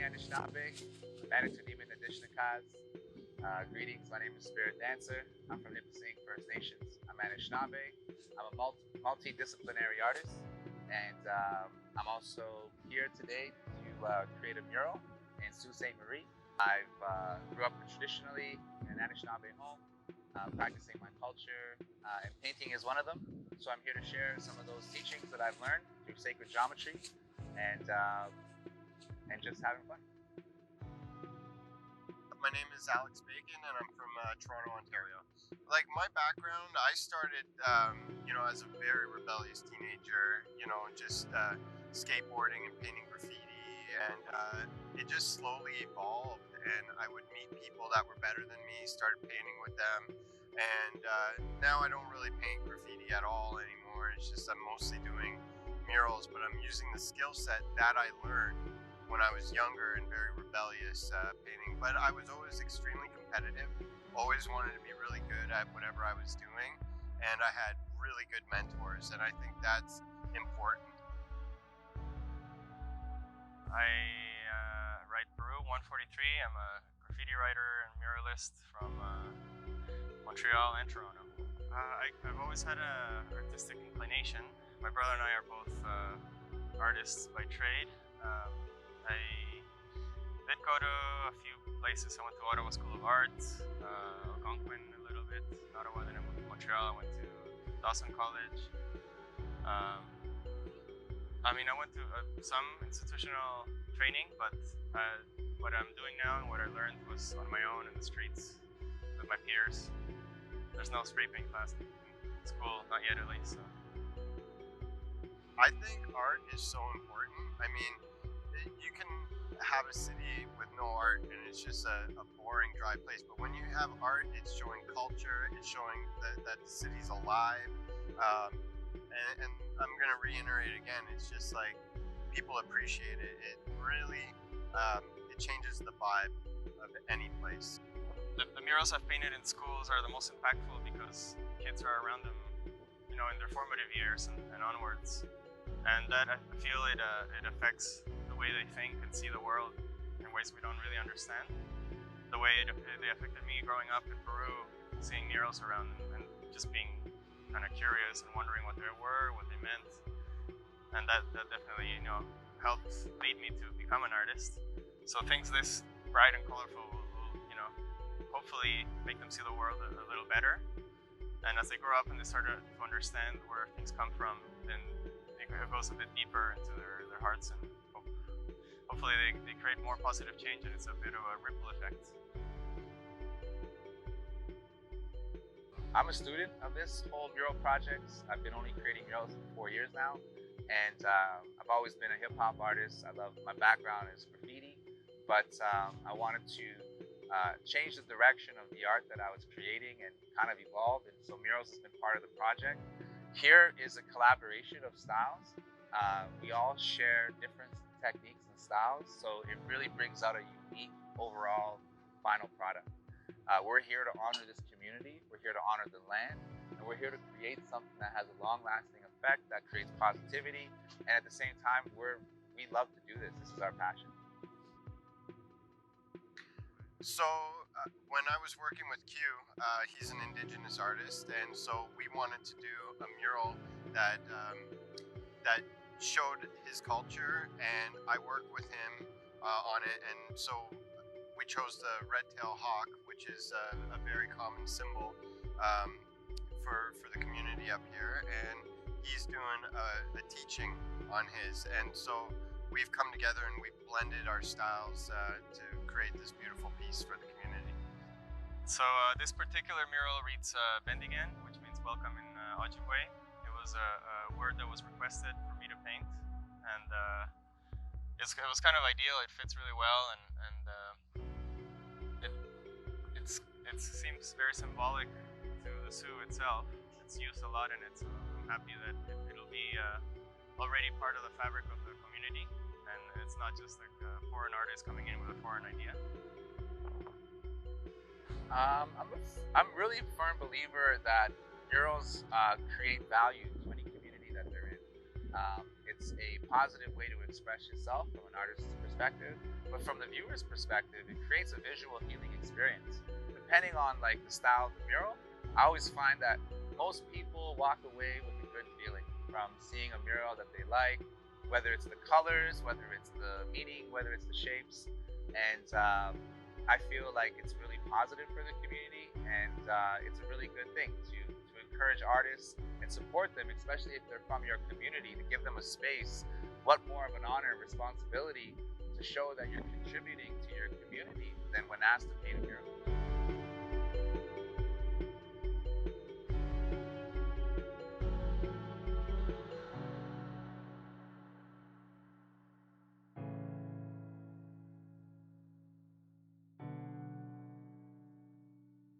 Anishinaabe, Manitoulin Anishinaabe. Greetings, my name is Spirit Dancer. I'm from Emcee First Nations. I'm Anishinaabe. I'm a multidisciplinary artist, and I'm also here today to create a mural in Sault Ste. I grew up traditionally in an Anishinaabe home, practicing my culture, and painting is one of them. So I'm here to share some of those teachings that I've learned through sacred geometry and just having fun. My name is Alex Bacon, and I'm from Toronto, Ontario. Like, my background, I started, as a very rebellious teenager, just skateboarding and painting graffiti, and it just slowly evolved, and I would meet people that were better than me, started painting with them, and now I don't really paint graffiti at all anymore. It's just I'm mostly doing murals, but I'm using the skill set that I learned when I was younger and very rebellious painting. But I was always extremely competitive, always wanted to be really good at whatever I was doing, and I had really good mentors, and I think that's important. I write Peru 143. I'm a graffiti writer and muralist from Montreal and Toronto. I've always had an artistic inclination. My brother and I are both artists by trade. I did go to a few places. I went to Ottawa School of Art, Algoma a little bit in Ottawa, then I moved to Montreal. I went to Dawson College. I went to some institutional training, but what I'm doing now and what I learned was on my own in the streets with my peers. There's no spray paint class in school, not yet at least. So. I think art is so important. I mean, you can have a city with no art and it's just a boring, dry place. But when you have art, it's showing culture, it's showing that the city's alive. And I'm going to reiterate again, it's just like people appreciate it. It really, it changes the vibe of any place. The murals I've painted in schools are the most impactful because kids are around them, in their formative years and onwards. And that, I feel it affects the way they think and see the world in ways we don't really understand. The way they affected me growing up in Peru, seeing murals around and just being kind of curious and wondering what they were, what they meant. And that definitely, helped lead me to become an artist. So things this bright and colorful will hopefully make them see the world a little better. And as they grow up and they start to understand where things come from, then it goes a bit deeper into their hearts, and hopefully they create more positive change, and it's a bit of a ripple effect. I'm a student of this whole mural project. I've been only creating murals for 4 years now, and I've always been a hip-hop artist. My background is graffiti, but I wanted to change the direction of the art that I was creating and kind of evolve, and so murals has been part of the project. Here is a collaboration of styles. We all share different techniques and styles, so it really brings out a unique overall final product. We're here to honor this community, we're here to honor the land, and we're here to create something that has a long-lasting effect, that creates positivity, and at the same time, we love to do this. This is our passion. So when I was working with Q, he's an Indigenous artist, and so we wanted to do a mural that showed his culture, and I worked with him on it. And so we chose the red-tailed hawk, which is a very common symbol for the community up here, and he's doing a teaching on his, and so we've come together and we've blended our styles to create this beautiful piece for the community. So this particular mural reads Bendigan, which means welcome in Ojibwe. It was a word that was requested for me to paint, and it was kind of ideal. It fits really well, and it seems very symbolic to the Sioux itself. It's used a lot, and I'm happy that it'll be already part of the fabric of the community, and it's not just like a foreign artist coming in with a foreign idea. I'm really a firm believer that murals create value to any community that they're in. It's a positive way to express yourself from an artist's perspective, but from the viewer's perspective, it creates a visual healing experience. Depending on like the style of the mural, I always find that most people walk away with a good feeling from seeing a mural that they like, whether it's the colors, whether it's the meaning, whether it's the shapes. And I feel like it's really positive for the community, and it's a really good thing to encourage artists and support them, especially if they're from your community, to give them a space. What more of an honor and responsibility to show that you're contributing to your community than when asked to paint a mural?